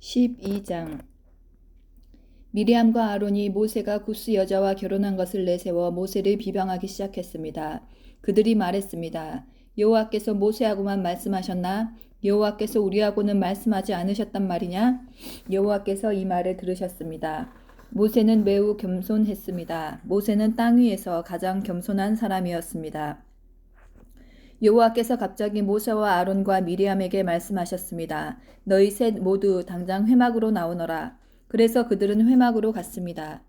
12장 미리암과 아론이 모세가 구스 여자와 결혼한 것을 내세워 모세를 비방하기 시작했습니다. 그들이 말했습니다. 여호와께서 모세하고만 말씀하셨나? 여호와께서 우리하고는 말씀하지 않으셨단 말이냐? 여호와께서 이 말을 들으셨습니다. 모세는 매우 겸손했습니다. 모세는 땅 위에서 가장 겸손한 사람이었습니다. 여호와께서 갑자기 모세와 아론과 미리암에게 말씀하셨습니다. 너희 셋 모두 당장 회막으로 나오너라. 그래서 그들은 회막으로 갔습니다.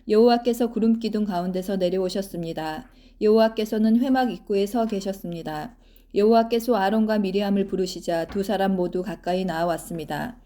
여호와께서 구름 기둥 가운데서 내려오셨습니다. 여호와께서는 회막 입구에 서 계셨습니다. 여호와께서 아론과 미리암을 부르시자 두 사람 모두 가까이 나아왔습니다.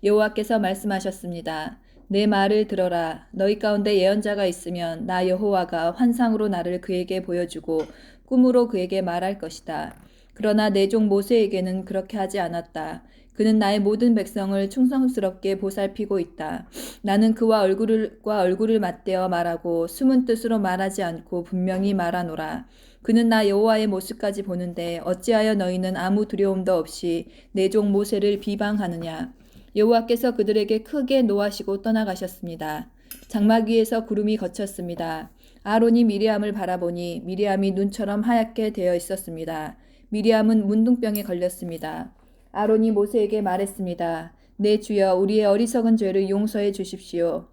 여호와께서 말씀하셨습니다. 내 말을 들어라. 너희 가운데 예언자가 있으면 나 여호와가 환상으로 나를 그에게 보여주고 꿈으로 그에게 말할 것이다. 그러나 내 종 모세에게는 그렇게 하지 않았다. 그는 나의 모든 백성을 충성스럽게 보살피고 있다. 나는 그와 얼굴을 맞대어 말하고 숨은 뜻으로 말하지 않고 분명히 말하노라. 그는 나 여호와의 모습까지 보는데 어찌하여 너희는 아무 두려움도 없이 내 종 모세를 비방하느냐. 여호와께서 그들에게 크게 노하시고 떠나가셨습니다. 장막 위에서 구름이 걷혔습니다. 아론이 미리암을 바라보니 미리암이 눈처럼 하얗게 되어 있었습니다. 미리암은 문둥병에 걸렸습니다. 아론이 모세에게 말했습니다. 내 주여, 우리의 어리석은 죄를 용서해 주십시오.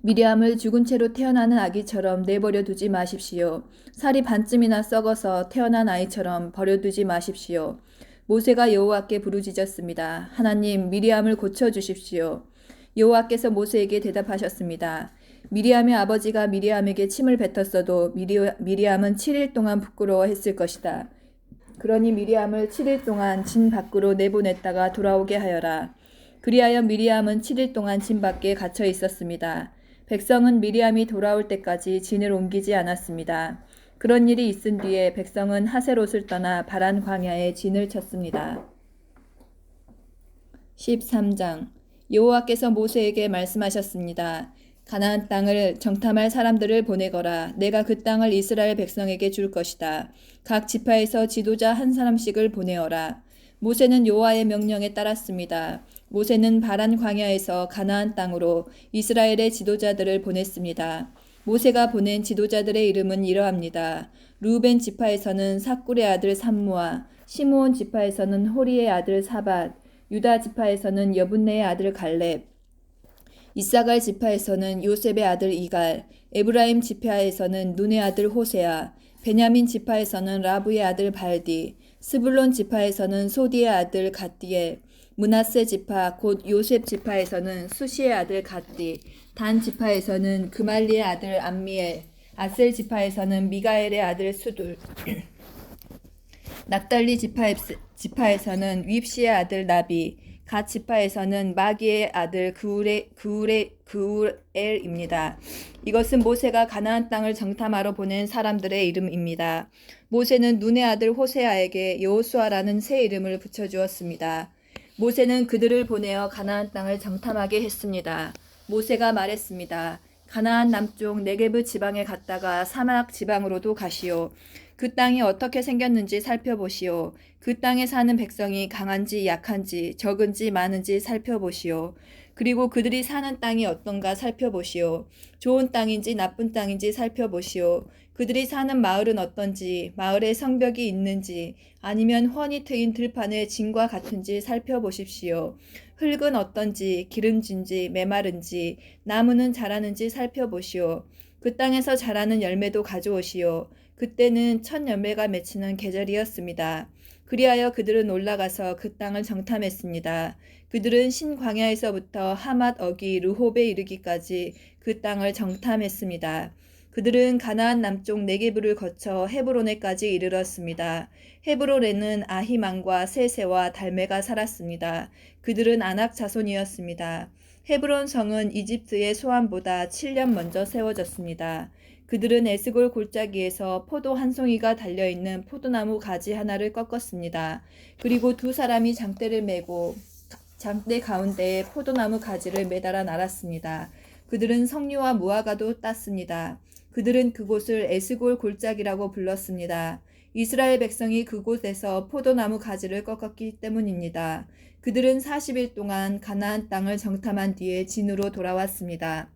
미리암을 죽은 채로 태어나는 아기처럼 내버려 두지 마십시오. 살이 반쯤이나 썩어서 태어난 아이처럼 버려두지 마십시오. 모세가 여호와께 부르짖었습니다. 하나님, 미리암을 고쳐주십시오. 여호와께서 모세에게 대답하셨습니다. 미리암의 아버지가 미리암에게 침을 뱉었어도 미리암은 7일 동안 부끄러워했을 것이다. 그러니 미리암을 7일 동안 진 밖으로 내보냈다가 돌아오게 하여라. 그리하여 미리암은 7일 동안 진 밖에 갇혀 있었습니다. 백성은 미리암이 돌아올 때까지 진을 옮기지 않았습니다. 그런 일이 있은 뒤에 백성은 하세롯을 떠나 바란 광야에 진을 쳤습니다. 13장 여호와께서 모세에게 말씀하셨습니다. 가나안 땅을 정탐할 사람들을 보내거라. 내가 그 땅을 이스라엘 백성에게 줄 것이다. 각 지파에서 지도자 한 사람씩을 보내어라. 모세는 여호와의 명령에 따랐습니다. 모세는 바란 광야에서 가나안 땅으로 이스라엘의 지도자들을 보냈습니다. 모세가 보낸 지도자들의 이름은 이러합니다. 루벤 지파에서는 삭굴의 아들 삼무아, 시므온 지파에서는 호리의 아들 사밧, 유다 지파에서는 여분네의 아들 갈렙, 이사갈 지파에서는 요셉의 아들 이갈, 에브라임 지파에서는 눈의 아들 호세아, 베냐민 지파에서는 라부의 아들 발디, 스불론 지파에서는 소디의 아들 갓디엘, 므낫세 지파 곧 요셉 지파에서는 수시의 아들 갓디, 단 지파에서는 그말리의 아들 암미엘, 아셀 지파에서는 미가엘의 아들 수둘, 납달리 지파에서는 윕시의 아들 나비, 갓 지파에서는 마기의 아들 그우엘입니다. 이것은 모세가 가나안 땅을 정탐하러 보낸 사람들의 이름입니다. 모세는 눈의 아들 호세아에게 여호수아라는 새 이름을 붙여주었습니다. 모세는 그들을 보내어 가나안 땅을 정탐하게 했습니다. 모세가 말했습니다. 가나안 남쪽 네게브 지방에 갔다가 사막 지방으로도 가시오. 그 땅이 어떻게 생겼는지 살펴보시오. 그 땅에 사는 백성이 강한지 약한지 적은지 많은지 살펴보시오. 그리고 그들이 사는 땅이 어떤가 살펴보시오. 좋은 땅인지 나쁜 땅인지 살펴보시오. 그들이 사는 마을은 어떤지, 마을에 성벽이 있는지, 아니면 훤히 트인 들판의 진과 같은지 살펴보십시오. 흙은 어떤지, 기름진지, 메마른지, 나무는 자라는지 살펴보시오. 그 땅에서 자라는 열매도 가져오시오. 그때는 첫 열매가 맺히는 계절이었습니다. 그리하여 그들은 올라가서 그 땅을 정탐했습니다. 그들은 신광야에서부터 하맛 어기 르홉에 이르기까지 그 땅을 정탐했습니다. 그들은 가나안 남쪽 네게브를 거쳐 헤브론에까지 이르렀습니다. 헤브론에는 아히만과 세세와 달메가 살았습니다. 그들은 아낙 자손이었습니다. 헤브론 성은 이집트의 소안보다 7년 먼저 세워졌습니다. 그들은 에스골 골짜기에서 포도 한 송이가 달려있는 포도나무 가지 하나를 꺾었습니다. 그리고 두 사람이 장대를 메고 장대 가운데에 포도나무 가지를 매달아 날았습니다. 그들은 석류와 무화과도 땄습니다. 그들은 그곳을 에스골 골짜기라고 불렀습니다. 이스라엘 백성이 그곳에서 포도나무 가지를 꺾었기 때문입니다. 그들은 40일 동안 가나안 땅을 정탐한 뒤에 진으로 돌아왔습니다.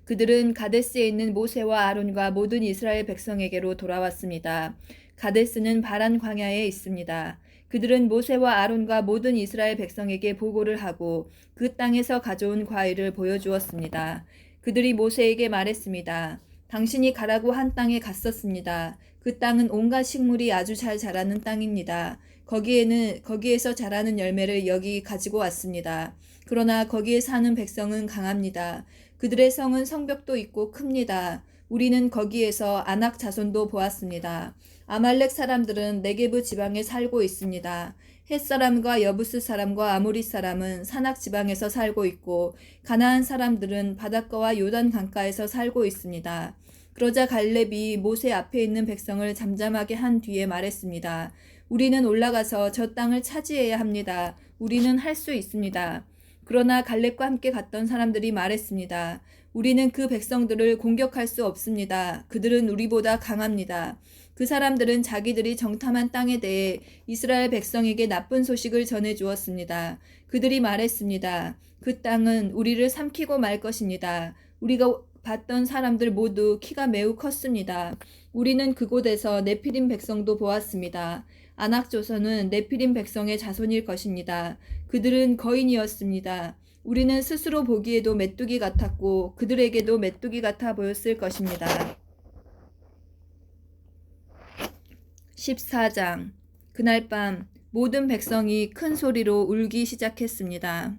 그들은 가데스에 있는 모세와 아론과 모든 이스라엘 백성에게로 돌아왔습니다. 가데스는 바란 광야에 있습니다. 그들은 모세와 아론과 모든 이스라엘 백성에게 보고를 하고 그 땅에서 가져온 과일을 보여주었습니다. 그들이 모세에게 말했습니다. 당신이 가라고 한 땅에 갔었습니다. 그 땅은 온갖 식물이 아주 잘 자라는 땅입니다. 거기에서 자라는 열매를 여기 가지고 왔습니다. 그러나 거기에 사는 백성은 강합니다. 그들의 성은 성벽도 있고 큽니다. 우리는 거기에서 아낙 자손도 보았습니다. 아말렉 사람들은 네게브 지방에 살고 있습니다. 헷 사람과 여부스 사람과 아모리 사람은 산악 지방에서 살고 있고 가나안 사람들은 바닷가와 요단 강가에서 살고 있습니다. 그러자 갈렙이 모세 앞에 있는 백성을 잠잠하게 한 뒤에 말했습니다. 우리는 올라가서 저 땅을 차지해야 합니다. 우리는 할 수 있습니다. 그러나 갈렙과 함께 갔던 사람들이 말했습니다. 우리는 그 백성들을 공격할 수 없습니다. 그들은 우리보다 강합니다. 그 사람들은 자기들이 정탐한 땅에 대해 이스라엘 백성에게 나쁜 소식을 전해 주었습니다. 그들이 말했습니다. 그 땅은 우리를 삼키고 말 것입니다. 우리가 봤던 사람들 모두 키가 매우 컸습니다. 우리는 그곳에서 네피림 백성도 보았습니다. 아낙 조선은 네피림 백성의 자손일 것입니다. 그들은 거인이었습니다. 우리는 스스로 보기에도 메뚜기 같았고 그들에게도 메뚜기 같아 보였을 것입니다. 14장. 그날 밤 모든 백성이 큰 소리로 울기 시작했습니다.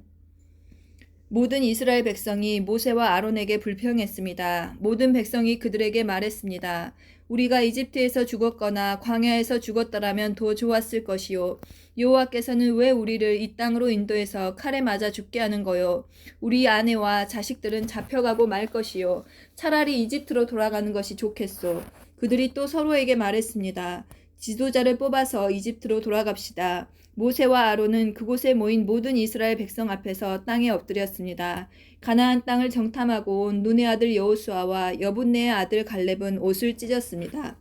모든 이스라엘 백성이 모세와 아론에게 불평했습니다. 모든 백성이 그들에게 말했습니다. 우리가 이집트에서 죽었거나 광야에서 죽었더라면 더 좋았을 것이요. 여호와께서는 왜 우리를 이 땅으로 인도해서 칼에 맞아 죽게 하는 거요. 우리 아내와 자식들은 잡혀가고 말 것이요. 차라리 이집트로 돌아가는 것이 좋겠소. 그들이 또 서로에게 말했습니다. 지도자를 뽑아서 이집트로 돌아갑시다. 모세와 아론은 그곳에 모인 모든 이스라엘 백성 앞에서 땅에 엎드렸습니다. 가나안 땅을 정탐하고 온 눈의 아들 여호수아와 여분네의 아들 갈렙은 옷을 찢었습니다.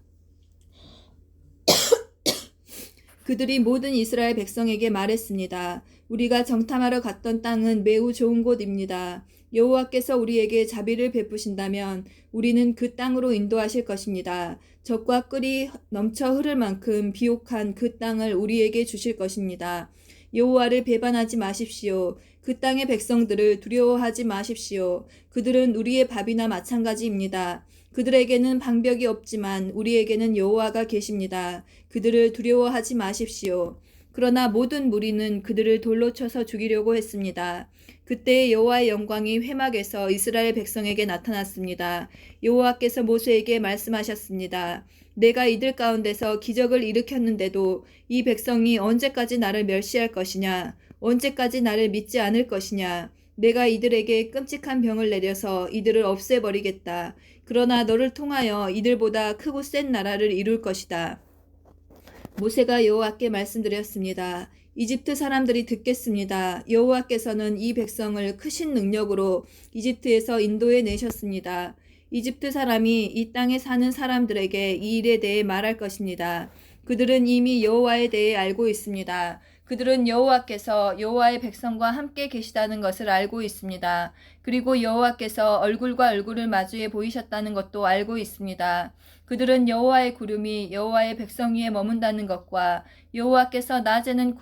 그들이 모든 이스라엘 백성에게 말했습니다. 우리가 정탐하러 갔던 땅은 매우 좋은 곳입니다. 여호와께서 우리에게 자비를 베푸신다면 우리는 그 땅으로 인도하실 것입니다. 젖과 꿀이 넘쳐 흐를 만큼 비옥한 그 땅을 우리에게 주실 것입니다. 여호와를 배반하지 마십시오. 그 땅의 백성들을 두려워하지 마십시오. 그들은 우리의 밥이나 마찬가지입니다. 그들에게는 방벽이 없지만 우리에게는 여호와가 계십니다. 그들을 두려워하지 마십시오. 그러나 모든 무리는 그들을 돌로 쳐서 죽이려고 했습니다. 그때 여호와의 영광이 회막에서 이스라엘 백성에게 나타났습니다. 여호와께서 모세에게 말씀하셨습니다. 내가 이들 가운데서 기적을 일으켰는데도 이 백성이 언제까지 나를 멸시할 것이냐? 언제까지 나를 믿지 않을 것이냐? 내가 이들에게 끔찍한 병을 내려서 이들을 없애버리겠다. 그러나 너를 통하여 이들보다 크고 센 나라를 이룰 것이다. 모세가 여호와께 말씀드렸습니다. 이집트 사람들이 듣겠습니다. 여호와께서는 이 백성을 크신 능력으로 이집트에서 인도해 내셨습니다. 이집트 사람이 이 땅에 사는 사람들에게 이 일에 대해 말할 것입니다. 그들은 이미 여호와에 대해 알고 있습니다. 그들은 여호와께서 여호와의 백성과 함께 계시다는 것을 알고 있습니다. 그리고 여호와께서 얼굴과 얼굴을 마주해 보이셨다는 것도 알고 있습니다. 그들은 여호와의 구름이 여호와의 백성 위에 머문다는 것과 여호와께서 낮에는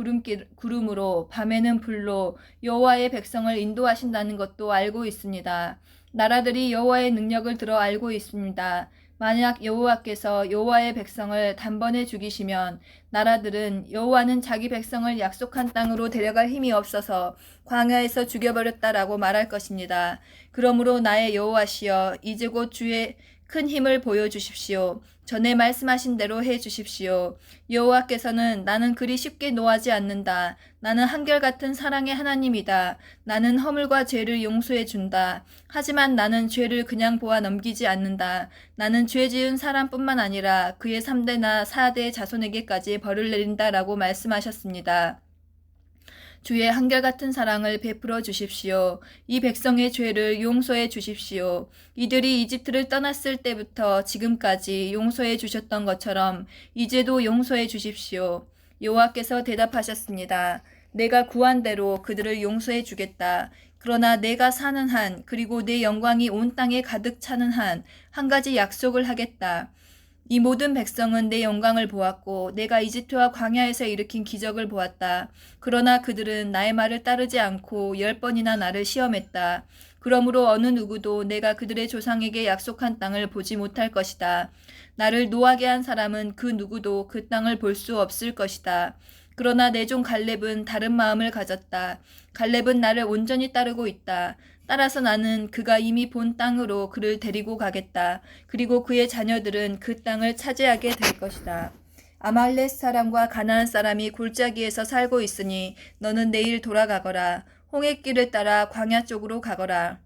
구름으로 밤에는 불로 여호와의 백성을 인도하신다는 것도 알고 있습니다. 나라들이 여호와의 능력을 들어 알고 있습니다. 만약 여호와께서 여호와의 백성을 단번에 죽이시면 나라들은 여호와는 자기 백성을 약속한 땅으로 데려갈 힘이 없어서 광야에서 죽여버렸다라고 말할 것입니다. 그러므로 나의 여호와시여 이제 곧 주의 큰 힘을 보여주십시오. 전에 말씀하신 대로 해주십시오. 여호와께서는 나는 그리 쉽게 노하지 않는다. 나는 한결같은 사랑의 하나님이다. 나는 허물과 죄를 용서해 준다. 하지만 나는 죄를 그냥 보아 넘기지 않는다. 나는 죄 지은 사람뿐만 아니라 그의 3대나 4대 자손에게까지 벌을 내린다라고 말씀하셨습니다. 주의 한결같은 사랑을 베풀어 주십시오. 이 백성의 죄를 용서해 주십시오. 이들이 이집트를 떠났을 때부터 지금까지 용서해 주셨던 것처럼 이제도 용서해 주십시오. 여호와께서 대답하셨습니다. 내가 구한 대로 그들을 용서해 주겠다. 그러나 내가 사는 한, 그리고 내 영광이 온 땅에 가득 차는 한, 한 가지 약속을 하겠다. 이 모든 백성은 내 영광을 보았고 내가 이집트와 광야에서 일으킨 기적을 보았다. 그러나 그들은 나의 말을 따르지 않고 10번이나 나를 시험했다. 그러므로 어느 누구도 내가 그들의 조상에게 약속한 땅을 보지 못할 것이다. 나를 노하게 한 사람은 그 누구도 그 땅을 볼 수 없을 것이다. 그러나 내 종 갈렙은 다른 마음을 가졌다. 갈렙은 나를 온전히 따르고 있다. 따라서 나는 그가 이미 본 땅으로 그를 데리고 가겠다. 그리고 그의 자녀들은 그 땅을 차지하게 될 것이다. 아말렉 사람과 가나안 사람이 골짜기에서 살고 있으니 너는 내일 돌아가거라. 홍해길을 따라 광야 쪽으로 가거라.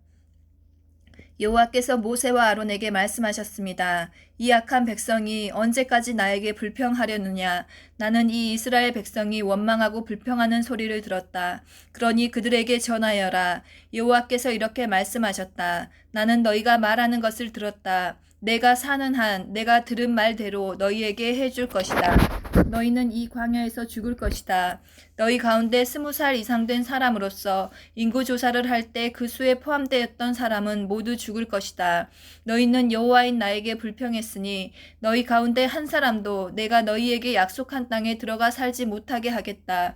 여호와께서 모세와 아론에게 말씀하셨습니다. 이 악한 백성이 언제까지 나에게 불평하려느냐. 나는 이 이스라엘 백성이 원망하고 불평하는 소리를 들었다. 그러니 그들에게 전하여라. 여호와께서 이렇게 말씀하셨다. 나는 너희가 말하는 것을 들었다. 내가 사는 한 내가 들은 말대로 너희에게 해줄 것이다. 너희는 이 광야에서 죽을 것이다. 너희 가운데 20살 이상 된 사람으로서 인구조사를 할 때 그 수에 포함되었던 사람은 모두 죽을 것이다. 너희는 여호와인 나에게 불평했으니 너희 가운데 한 사람도 내가 너희에게 약속한 땅에 들어가 살지 못하게 하겠다.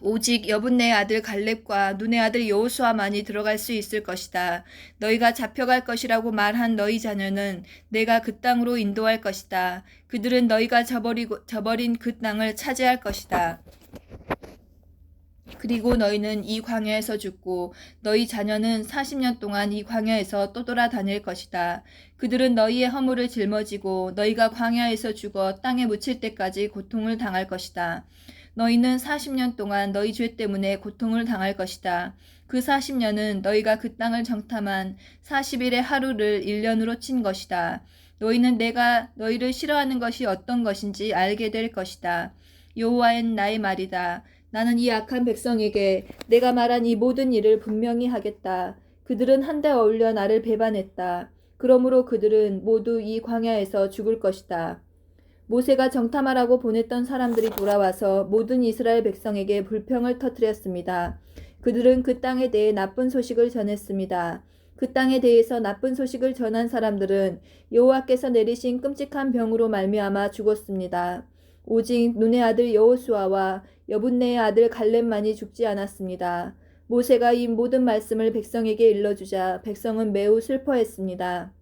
오직 여분네의 아들 갈렙과 눈의 아들 여호수아만이 들어갈 수 있을 것이다. 너희가 잡혀갈 것이라고 말한 너희 자녀는 내가 그 땅으로 인도할 것이다. 그들은 너희가 저버린 그 땅을 차지할 것이다. 그리고 너희는 이 광야에서 죽고 너희 자녀는 40년 동안 이 광야에서 떠돌아다닐 것이다. 그들은 너희의 허물을 짊어지고 너희가 광야에서 죽어 땅에 묻힐 때까지 고통을 당할 것이다. 너희는 40년 동안 너희 죄 때문에 고통을 당할 것이다. 그 40년은 너희가 그 땅을 정탐한 40일의 하루를 1년으로 친 것이다. 너희는 내가 너희를 싫어하는 것이 어떤 것인지 알게 될 것이다. 여호와는 나의 말이다. 나는 이 악한 백성에게 내가 말한 이 모든 일을 분명히 하겠다. 그들은 한데 어울려 나를 배반했다. 그러므로 그들은 모두 이 광야에서 죽을 것이다. 모세가 정탐하라고 보냈던 사람들이 돌아와서 모든 이스라엘 백성에게 불평을 터뜨렸습니다. 그들은 그 땅에 대해 나쁜 소식을 전했습니다. 그 땅에 대해서 나쁜 소식을 전한 사람들은 여호와께서 내리신 끔찍한 병으로 말미암아 죽었습니다. 오직 눈의 아들 여호수아와 여분네의 아들 갈렙만이 죽지 않았습니다. 모세가 이 모든 말씀을 백성에게 일러주자 백성은 매우 슬퍼했습니다.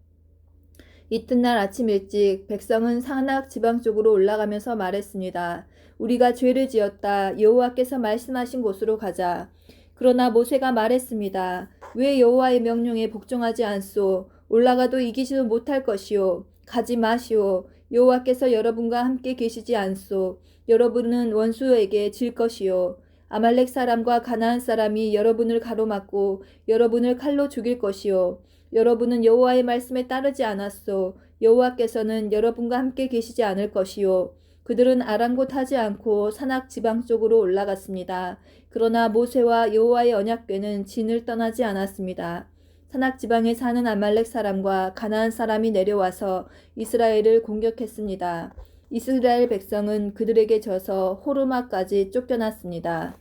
이튿날 아침 일찍 백성은 산악 지방 쪽으로 올라가면서 말했습니다. 우리가 죄를 지었다. 여호와께서 말씀하신 곳으로 가자. 그러나 모세가 말했습니다. 왜 여호와의 명령에 복종하지 않소? 올라가도 이기지도 못할 것이요. 가지 마시오. 여호와께서 여러분과 함께 계시지 않소. 여러분은 원수에게 질 것이요. 아말렉 사람과 가나안 사람이 여러분을 가로막고 여러분을 칼로 죽일 것이요. 여러분은 여호와의 말씀에 따르지 않았소. 여호와께서는 여러분과 함께 계시지 않을 것이요. 그들은 아랑곳하지 않고 산악 지방 쪽으로 올라갔습니다. 그러나 모세와 여호와의 언약궤는 진을 떠나지 않았습니다. 산악 지방에 사는 아말렉 사람과 가나안 사람이 내려와서 이스라엘을 공격했습니다. 이스라엘 백성은 그들에게 져서 호르마까지 쫓겨났습니다.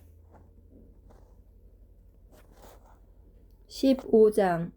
15장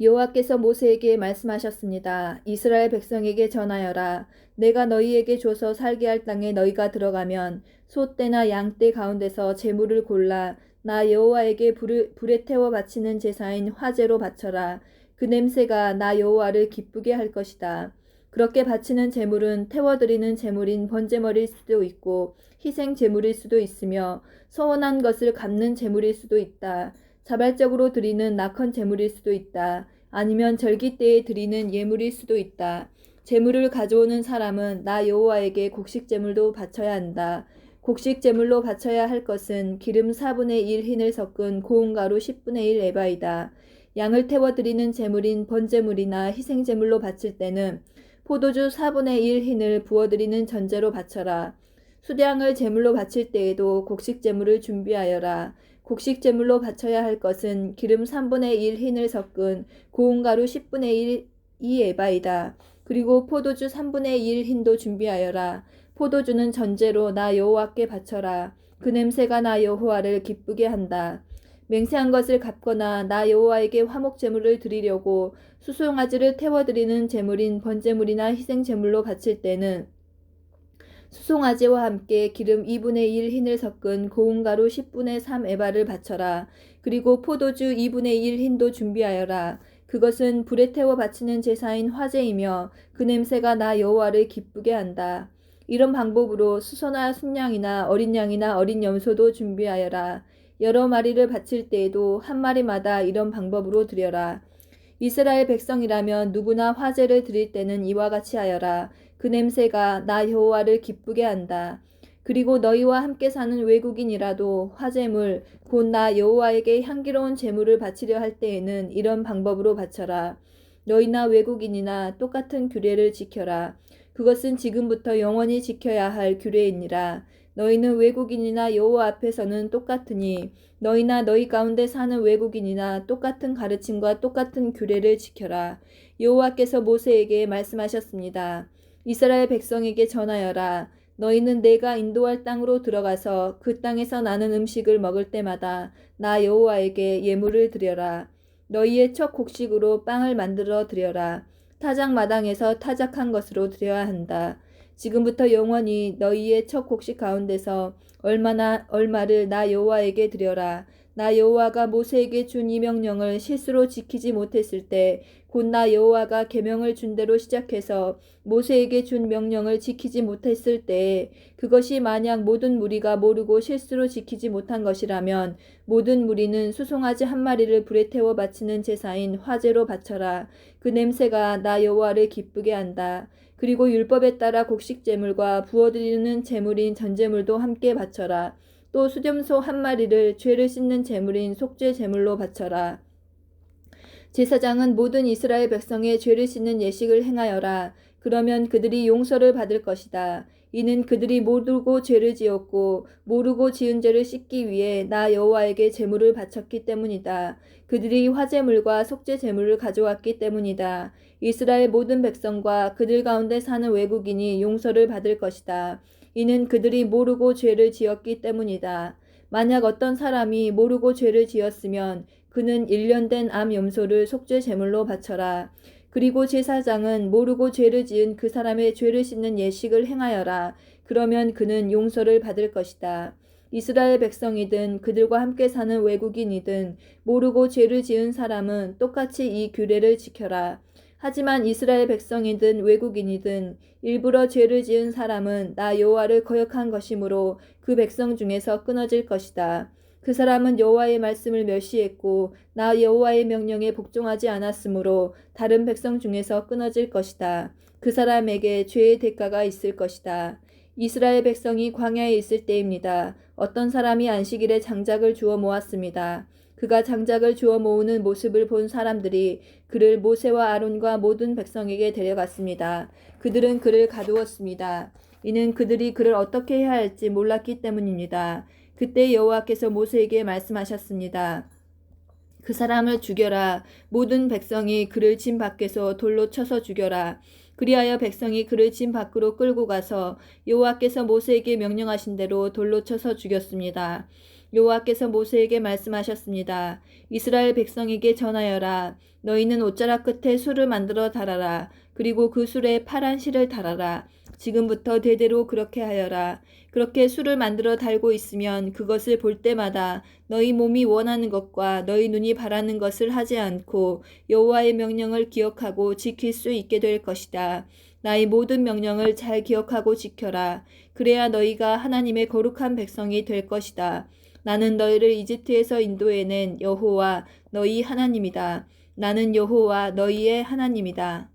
여호와께서 모세에게 말씀하셨습니다. 이스라엘 백성에게 전하여라. 내가 너희에게 줘서 살게 할 땅에 너희가 들어가면 소떼나 양떼 가운데서 제물을 골라 나 여호와에게 불에 태워 바치는 제사인 화제로 바쳐라. 그 냄새가 나 여호와를 기쁘게 할 것이다. 그렇게 바치는 제물은 태워드리는 제물인 번제물일 수도 있고 희생 제물일 수도 있으며 서원한 것을 갚는 제물일 수도 있다. 자발적으로 드리는 낙헌 제물일 수도 있다. 아니면 절기 때에 드리는 예물일 수도 있다. 제물을 가져오는 사람은 나 여호와에게 곡식 제물도 바쳐야 한다. 곡식 제물로 바쳐야 할 것은 기름 4분의 1 흰을 섞은 고운 가루 10분의 1 에바이다. 양을 태워 드리는 제물인 번제물이나 희생 제물로 바칠 때는 포도주 4분의 1 흰을 부어 드리는 전제로 바쳐라. 수량을 제물로 바칠 때에도 곡식 제물을 준비하여라. 곡식 제물로 바쳐야 할 것은 기름 3분의 1 흰을 섞은 고운 가루 10분의 1 2에바이다. 그리고 포도주 3분의 1 흰도 준비하여라. 포도주는 전제로 나 여호와께 바쳐라. 그 냄새가 나 여호와를 기쁘게 한다. 맹세한 것을 갚거나 나 여호와에게 화목 제물을 드리려고 수송아지를 태워드리는 제물인 번제물이나 희생 제물로 바칠 때는 수송아지와 함께 기름 2분의 1 흰을 섞은 고운 가루 10분의 3 에바를 바쳐라. 그리고 포도주 2분의 1 흰도 준비하여라. 그것은 불에 태워 바치는 제사인 화제이며 그 냄새가 나 여호와를 기쁘게 한다. 이런 방법으로 수소나 순양이나 어린 양이나 어린 염소도 준비하여라. 여러 마리를 바칠 때에도 한 마리마다 이런 방법으로 드려라. 이스라엘 백성이라면 누구나 화제를 드릴 때는 이와 같이 하여라. 그 냄새가 나 여호와를 기쁘게 한다. 그리고 너희와 함께 사는 외국인이라도 화제물 곧 나 여호와에게 향기로운 제물을 바치려 할 때에는 이런 방법으로 바쳐라. 너희나 외국인이나 똑같은 규례를 지켜라. 그것은 지금부터 영원히 지켜야 할 규례이니라. 너희는 외국인이나 여호와 앞에서는 똑같으니 너희나 너희 가운데 사는 외국인이나 똑같은 가르침과 똑같은 규례를 지켜라. 여호와께서 모세에게 말씀하셨습니다. 이스라엘 백성에게 전하여라. 너희는 내가 인도할 땅으로 들어가서 그 땅에서 나는 음식을 먹을 때마다 나 여호와에게 예물을 드려라. 너희의 첫 곡식으로 빵을 만들어 드려라. 타작마당에서 타작한 것으로 드려야 한다. 지금부터 영원히 너희의 첫 곡식 가운데서 얼마를 나 여호와에게 드려라. 나 여호와가 모세에게 준 이 명령을 실수로 지키지 못했을 때 곧 나 여호와가 계명을 준 대로 시작해서 모세에게 준 명령을 지키지 못했을 때에 그것이 만약 모든 무리가 모르고 실수로 지키지 못한 것이라면 모든 무리는 수송아지 한 마리를 불에 태워 바치는 제사인 화제로 바쳐라. 그 냄새가 나 여호와를 기쁘게 한다. 그리고 율법에 따라 곡식 제물과 부어드리는 제물인 전제물도 함께 바쳐라. 또 수염소 한 마리를 죄를 씻는 제물인 속죄 제물로 바쳐라. 제사장은 모든 이스라엘 백성의 죄를 씻는 예식을 행하여라. 그러면 그들이 용서를 받을 것이다. 이는 그들이 모르고 죄를 지었고 모르고 지은 죄를 씻기 위해 나 여호와에게 제물을 바쳤기 때문이다. 그들이 화제물과 속죄 제물을 가져왔기 때문이다. 이스라엘 모든 백성과 그들 가운데 사는 외국인이 용서를 받을 것이다. 이는 그들이 모르고 죄를 지었기 때문이다. 만약 어떤 사람이 모르고 죄를 지었으면 그는 1년 된 암 염소를 속죄 제물로 바쳐라. 그리고 제사장은 모르고 죄를 지은 그 사람의 죄를 씻는 예식을 행하여라. 그러면 그는 용서를 받을 것이다. 이스라엘 백성이든 그들과 함께 사는 외국인이든 모르고 죄를 지은 사람은 똑같이 이 규례를 지켜라. 하지만 이스라엘 백성이든 외국인이든 일부러 죄를 지은 사람은 나 여호와를 거역한 것이므로 그 백성 중에서 끊어질 것이다. 그 사람은 여호와의 말씀을 멸시했고 나 여호와의 명령에 복종하지 않았으므로 다른 백성 중에서 끊어질 것이다. 그 사람에게 죄의 대가가 있을 것이다. 이스라엘 백성이 광야에 있을 때입니다. 어떤 사람이 안식일에 장작을 주워 모았습니다. 그가 장작을 주워 모으는 모습을 본 사람들이 그를 모세와 아론과 모든 백성에게 데려갔습니다. 그들은 그를 가두었습니다. 이는 그들이 그를 어떻게 해야 할지 몰랐기 때문입니다. 그때 여호와께서 모세에게 말씀하셨습니다. 그 사람을 죽여라. 모든 백성이 그를 진 밖에서 돌로 쳐서 죽여라. 그리하여 백성이 그를 진 밖으로 끌고 가서 여호와께서 모세에게 명령하신 대로 돌로 쳐서 죽였습니다. 여호와께서 모세에게 말씀하셨습니다. 이스라엘 백성에게 전하여라. 너희는 옷자락 끝에 술을 만들어 달아라. 그리고 그 술에 파란 실을 달아라. 지금부터 대대로 그렇게 하여라. 그렇게 술을 만들어 달고 있으면 그것을 볼 때마다 너희 몸이 원하는 것과 너희 눈이 바라는 것을 하지 않고 여호와의 명령을 기억하고 지킬 수 있게 될 것이다. 나의 모든 명령을 잘 기억하고 지켜라. 그래야 너희가 하나님의 거룩한 백성이 될 것이다. 나는 너희를 이집트에서 인도해낸 여호와 너희 하나님이다. 나는 여호와 너희의 하나님이다.